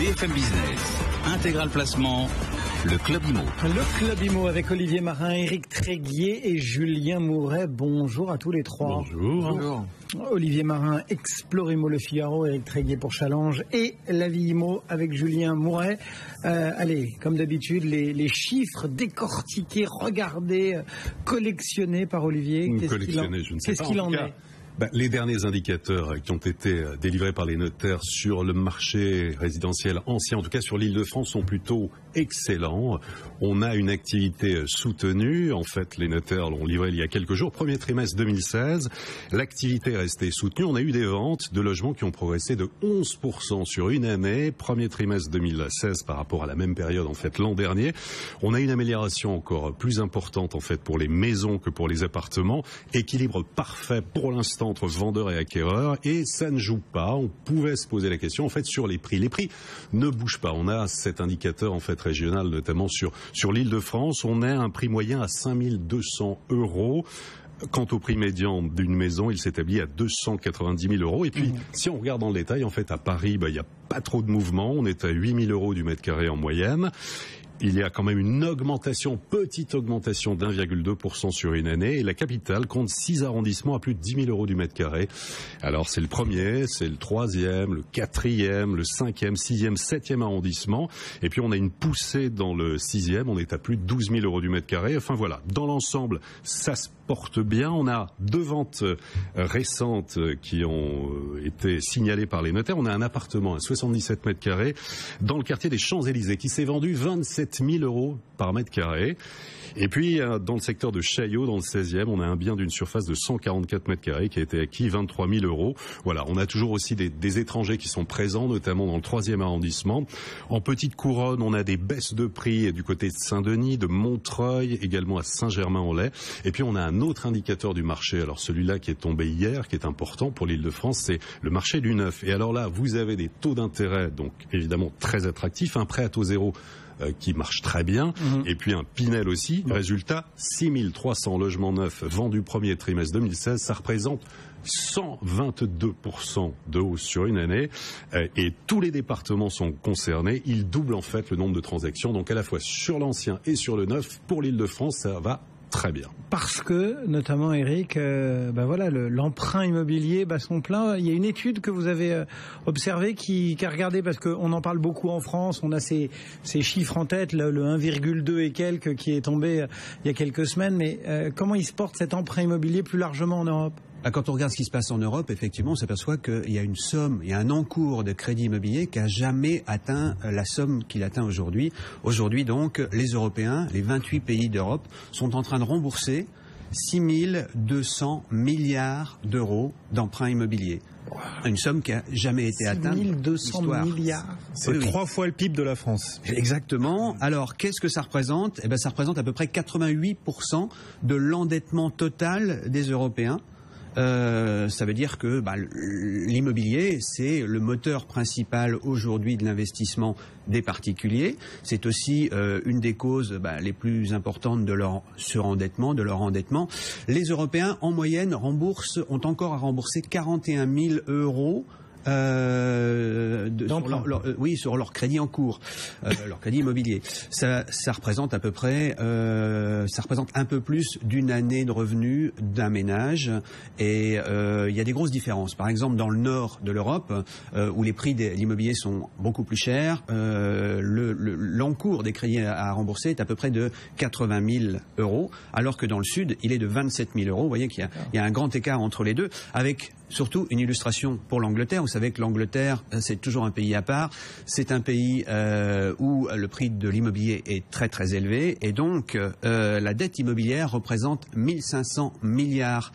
BFM Business, Intégral Placement, le Club Imo. Le Club Imo avec Olivier Marin, Éric Tréguier et Julien Mouret. Bonjour à tous les trois. Bonjour. Bonjour. Olivier Marin, Explore Imo Le Figaro, Éric Tréguier pour Challenge et La Vie Imo avec Julien Mouret. Allez, comme d'habitude, les chiffres décortiqués, regardés, collectionnés par Olivier. Qu'est-ce qu'il en est? Les derniers indicateurs qui ont été délivrés par les notaires sur le marché résidentiel ancien, en tout cas sur l'Île-de-France, sont plutôt excellents. On a une activité soutenue. En fait, les notaires l'ont livré il y a quelques jours. Premier trimestre 2016, l'activité est restée soutenue. On a eu des ventes de logements qui ont progressé de 11% sur une année. Premier trimestre 2016 par rapport à la même période, en fait, l'an dernier. On a une amélioration encore plus importante, en fait, pour les maisons que pour les appartements. Équilibre parfait pour l'instant entre vendeurs et acquéreurs, et ça ne joue pas. On pouvait se poser la question en fait sur les prix. Les prix ne bougent pas. On a cet indicateur en fait régional, notamment sur l'Île-de-France. On a un prix moyen à 5 200 €. Quant au prix médian d'une maison, il s'établit à 290 000 €. Et puis, si on regarde dans le détail, en fait, à Paris, il n'y a pas trop de mouvement. On est à 8 000 € du mètre carré en moyenne. Il y a quand même une augmentation, petite augmentation d'1,2% sur une année. Et la capitale compte 6 arrondissements à plus de 10 000 € du mètre carré. Alors c'est le premier, c'est le troisième, le quatrième, le cinquième, sixième, septième arrondissement. Et puis on a une poussée dans le sixième, on est à plus de 12 000 € du mètre carré. Enfin voilà, dans l'ensemble, ça se porte bien. On a 2 ventes récentes qui ont été signalées par les notaires. On a un appartement à 77 mètres carrés dans le quartier des Champs-Élysées qui s'est vendu 27 000 € par mètre carré. Et puis, dans le secteur de Chaillot, dans le 16e, on a un bien d'une surface de 144 mètres carrés qui a été acquis 23 000 €. Voilà, on a toujours aussi des étrangers qui sont présents, notamment dans le 3e arrondissement. En petite couronne, on a des baisses de prix du côté de Saint-Denis, de Montreuil, également à Saint-Germain-en-Laye. Et puis, on a un autre indicateur du marché. Alors, celui-là qui est tombé hier, qui est important pour l'Île-de-France, c'est le marché du neuf. Et alors là, vous avez des taux d'intérêt, donc évidemment très attractifs, un prêt à taux zéro qui marche très bien, et puis un Pinel aussi. Résultat, 6 300 logements neufs vendus premier trimestre 2016, ça représente 122% de hausse sur une année, et tous les départements sont concernés. Ils doublent en fait le nombre de transactions, donc à la fois sur l'ancien et sur le neuf. Pour l'Île-de-France, ça va très bien. Parce que, notamment Eric, l'emprunt immobilier bat son plein. Il y a une étude que vous avez observée qui a regardé, parce qu'on en parle beaucoup en France, on a ces chiffres en tête, le 1,2 et quelques qui est tombé il y a quelques semaines, mais comment il se porte cet emprunt immobilier plus largement en Europe ? Quand on regarde ce qui se passe en Europe, effectivement, on s'aperçoit qu'il y a une somme, il y a un encours de crédit immobilier qui n'a jamais atteint la somme qu'il atteint aujourd'hui. Aujourd'hui, donc, les Européens, les 28 pays d'Europe, sont en train de rembourser 6 200 milliards d'euros d'emprunts immobiliers. Une somme qui n'a jamais été atteinte. 6 200 milliards. C'est 3 fois le PIB de la France. Exactement. Alors, qu'est-ce que ça représente ? Ça représente à peu près 88% de l'endettement total des Européens. Ça veut dire que l'immobilier, c'est le moteur principal aujourd'hui de l'investissement des particuliers. C'est aussi une des causes les plus importantes de leur surendettement, de leur endettement. Les Européens, en moyenne, ont encore à rembourser 41 000 € sur leur crédit en cours, leur crédit immobilier. Ça représente à peu près, ça représente un peu plus d'une année de revenus d'un ménage. Et il y a des grosses différences. Par exemple, dans le nord de l'Europe, où les prix de l'immobilier sont beaucoup plus chers, l'encours des crédits à rembourser est à peu près de 80 000 €, alors que dans le sud, il est de 27 000 €. Vous voyez qu'il y a un grand écart entre les deux, avec surtout une illustration pour l'Angleterre. Vous savez que l'Angleterre, c'est toujours un pays à part. C'est un pays où le prix de l'immobilier est très très élevé. Et donc, la dette immobilière représente 1 500 milliards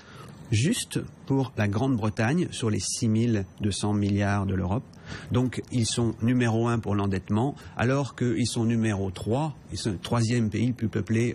juste pour la Grande-Bretagne sur les 6 200 milliards de l'Europe. Donc, ils sont numéro 1 pour l'endettement, alors qu'ils sont numéro 3, ils sont le 3e pays le plus peuplé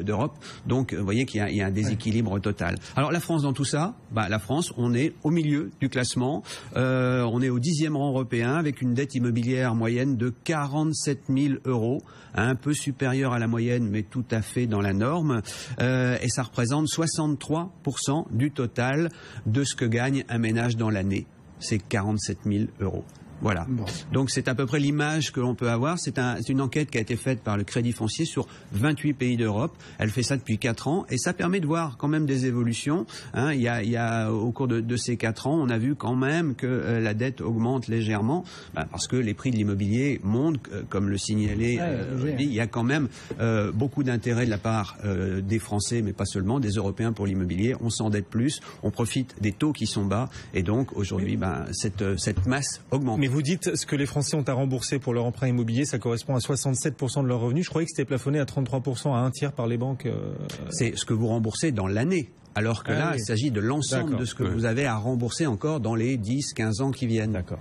d'Europe. Donc, vous voyez qu'il y a un déséquilibre total. Alors, la France dans tout ça, la France, on est au milieu du classement. On est au 10e rang européen avec une dette immobilière moyenne de 47 000 €, un peu supérieure à la moyenne, mais tout à fait dans la norme. Et ça représente 63% du total de ce que gagne un ménage dans l'année. C'est 47 000 €. Voilà. Bon. Donc c'est à peu près l'image que l'on peut avoir. C'est une enquête qui a été faite par le Crédit Foncier sur 28 pays d'Europe. Elle fait ça depuis 4 ans et ça permet de voir quand même des évolutions. Il y a au cours de ces 4 ans, on a vu quand même que la dette augmente légèrement parce que les prix de l'immobilier montent, comme le signalait il y a quand même beaucoup d'intérêt de la part des Français, mais pas seulement, des Européens pour l'immobilier. On s'endette plus, on profite des taux qui sont bas et donc aujourd'hui cette masse augmente. Mais vous dites ce que les Français ont à rembourser pour leur emprunt immobilier, ça correspond à 67% de leurs revenus. Je croyais que c'était plafonné à 33%, à un tiers par les banques. C'est ce que vous remboursez dans l'année. Alors que là, il s'agit de l'ensemble de ce que vous avez à rembourser encore dans les 10-15 ans qui viennent. D'accord.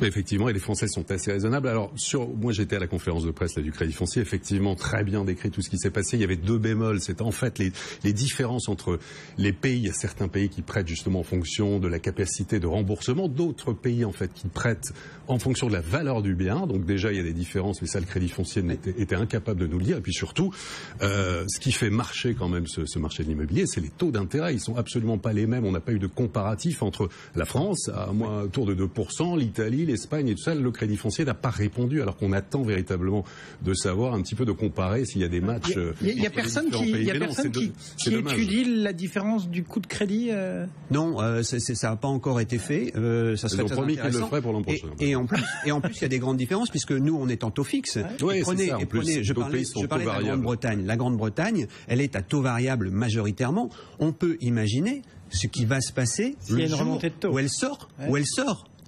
Effectivement, et les Français sont assez raisonnables. Alors, moi j'étais à la conférence de presse du Crédit Foncier, effectivement, très bien décrit tout ce qui s'est passé. Il y avait 2 bémols, c'est en fait les différences entre les pays. Il y a certains pays qui prêtent justement en fonction de la capacité de remboursement, d'autres pays en fait qui prêtent en fonction de la valeur du bien. Donc déjà, il y a des différences, mais ça, le Crédit Foncier était incapable de nous le dire. Et puis surtout, ce qui fait marcher quand même ce marché de l'immobilier, c'est les taux d'intérêt. Ils sont absolument pas les mêmes. On n'a pas eu de comparatif entre la France, à moins autour de 2%, l'Italie, l'Espagne et tout ça. Le Crédit Foncier n'a pas répondu, alors qu'on attend véritablement de savoir un petit peu, de comparer s'il y a des matchs. Il y a personne qui étudie la différence du coût de crédit. Non, ça n'a pas encore été fait. Ça serait très promis qu'ils le intéressant. feraient pour l'an prochain. Et en plus, il y a des grandes différences puisque nous, on est en taux fixe. Oui, c'est ça. En plus, je parlais de la Grande-Bretagne. La Grande-Bretagne, elle est à taux variable majoritairement. On peut imaginer ce qui va se passer le jour où elle sort.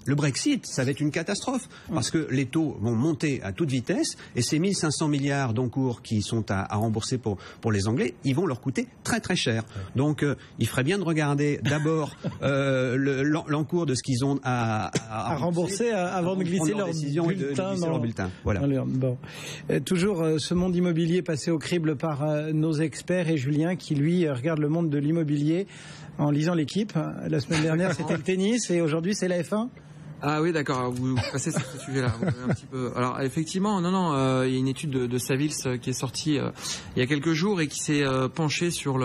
Le Brexit, ça va être une catastrophe parce que les taux vont monter à toute vitesse et ces 1500 milliards d'encours qui sont à rembourser pour les Anglais, ils vont leur coûter très très cher. Donc il ferait bien de regarder d'abord l'encours de ce qu'ils ont à rembourser avant de glisser leur bulletin. Voilà. Bon. Toujours ce monde immobilier passé au crible par nos experts et Julien qui lui regarde le monde de l'immobilier en lisant l'équipe. La semaine dernière c'était le tennis et aujourd'hui c'est la F1. Ah oui, d'accord. Vous passez sur ce sujet-là un petit peu. Alors effectivement, il y a une étude de Savills qui est sortie il y a quelques jours et qui s'est penchée sur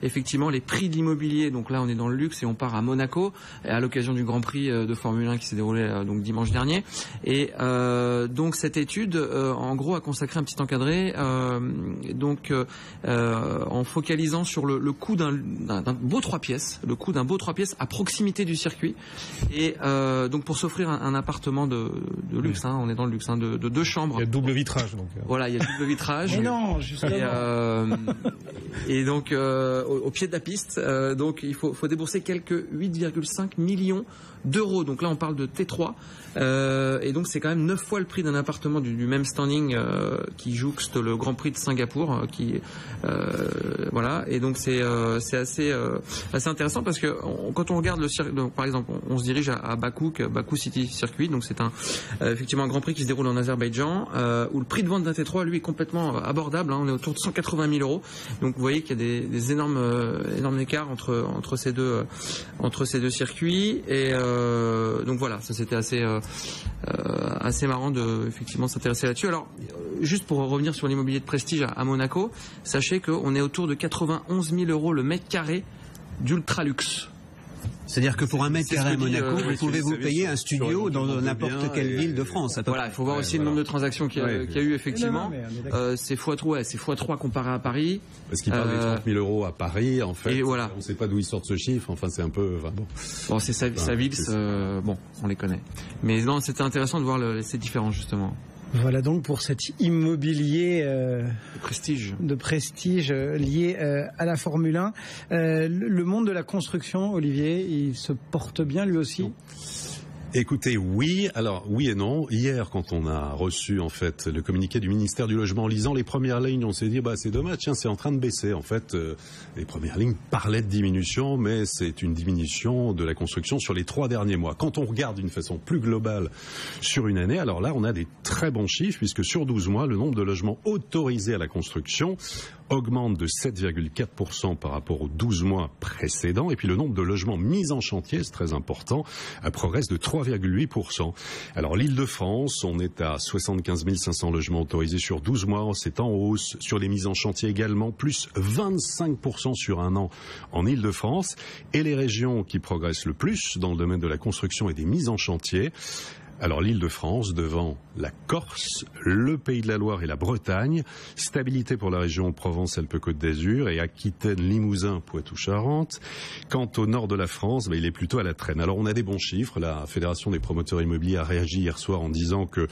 effectivement les prix de l'immobilier. Donc là, on est dans le luxe et on part à Monaco à l'occasion du Grand Prix de Formule 1 qui s'est déroulé donc dimanche dernier. Et donc cette étude, en gros, a consacré un petit encadré en focalisant sur le coût d'un beau 3 pièces, à proximité du circuit. Et donc pour s'offrir un appartement de luxe, on est dans le luxe, de 2 chambres. Il y a double vitrage. Donc. Voilà, il y a double vitrage. Mais non, justement. Et donc au pied de la piste, donc il faut débourser quelques 8,5 millions d'euros. Donc là, on parle de T3. Et donc c'est quand même 9 fois le prix d'un appartement du même standing qui jouxte le Grand Prix de Singapour. Voilà. Et donc c'est assez intéressant parce que quand on regarde le circuit, par exemple, on se dirige à Bakou City Circuit. Donc c'est effectivement un Grand Prix qui se déroule en Azerbaïdjan où le prix de vente d'un T3 lui est complètement abordable. On est autour de 180 000 euros. Donc vous voyez qu'il y a des énormes écarts entre ces deux circuits. Et donc voilà, ça c'était assez marrant de effectivement s'intéresser là-dessus. Alors juste pour revenir sur l'immobilier de prestige à Monaco, sachez qu'on est autour de 91 000 euros le mètre carré d'ultra luxe. C'est-à-dire que pour un mètre carré à Monaco, vous pouvez vous payer un studio dans n'importe quelle ville de France. Voilà, il faut voir aussi le nombre de transactions qu'il y a eu effectivement. C'est x3 comparé à Paris. Parce qu'il parle des 30 000 euros à Paris, en fait. Et voilà. On ne sait pas d'où ils sortent ce chiffre. Enfin, c'est un peu. Bon, c'est Savills. On les connaît. Mais non, c'était intéressant de voir ces différences justement. Voilà donc pour cet immobilier de prestige lié à la Formule 1. Le monde de la construction, Olivier, il se porte bien lui aussi ? Écoutez, oui. Alors, oui et non. Hier, quand on a reçu, en fait, le communiqué du ministère du Logement, en lisant les premières lignes, on s'est dit, c'est dommage, c'est en train de baisser. En fait, les premières lignes parlaient de diminution, mais c'est une diminution de la construction sur les 3 derniers mois. Quand on regarde d'une façon plus globale sur une année, alors là, on a des très bons chiffres, puisque sur 12 mois, le nombre de logements autorisés à la construction augmente de 7,4% par rapport aux 12 mois précédents. Et puis le nombre de logements mis en chantier, c'est très important, progresse de 3,8%. Alors l'Île-de-France, on est à 75 500 logements autorisés sur 12 mois, c'est en hausse. Sur les mises en chantier également, plus 25% sur un an en Île-de-France. Et les régions qui progressent le plus dans le domaine de la construction et des mises en chantier, Alors l'Île-de-France devant la Corse, le Pays de la Loire et la Bretagne, stabilité pour la région Provence-Alpes-Côte d'Azur et Aquitaine, Limousin, Poitou-Charentes. Quant au nord de la France, il est plutôt à la traîne. Alors on a des bons chiffres, la Fédération des promoteurs immobiliers a réagi hier soir en disant que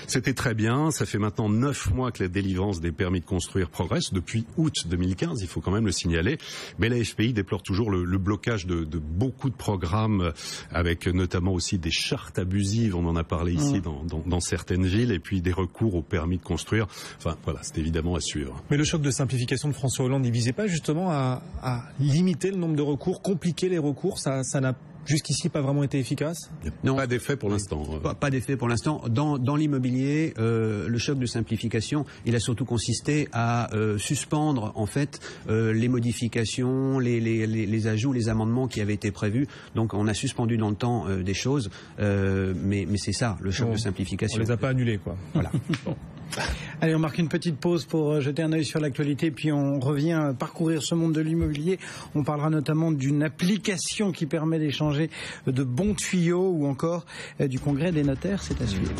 c'était très bien, ça fait maintenant 9 mois que la délivrance des permis de construire progresse, depuis août 2015, il faut quand même le signaler, mais la FPI déplore toujours le blocage de beaucoup de programmes, avec notamment aussi des chartes abusives, on en a parlé ici dans certaines villes, et puis des recours au permis de construire. Enfin voilà, c'est évidemment à suivre. Mais le choc de simplification de François Hollande, il visait pas justement à limiter le nombre de recours, compliquer les recours, ça n'a jusqu'ici pas vraiment été efficace? Non, pas d'effet pour l'instant. Pas d'effet pour l'instant. Dans l'immobilier, le choc de simplification, il a surtout consisté à suspendre en fait les modifications, les ajouts, les amendements qui avaient été prévus. Donc on a suspendu dans le temps des choses, mais c'est ça le choc de simplification. On les a pas annulés, quoi. Voilà. Bon. Allez, on marque une petite pause pour jeter un œil sur l'actualité, puis on revient parcourir ce monde de l'immobilier. On parlera notamment d'une application qui permet d'échanger de bons tuyaux ou encore du congrès des notaires. C'est à suivre.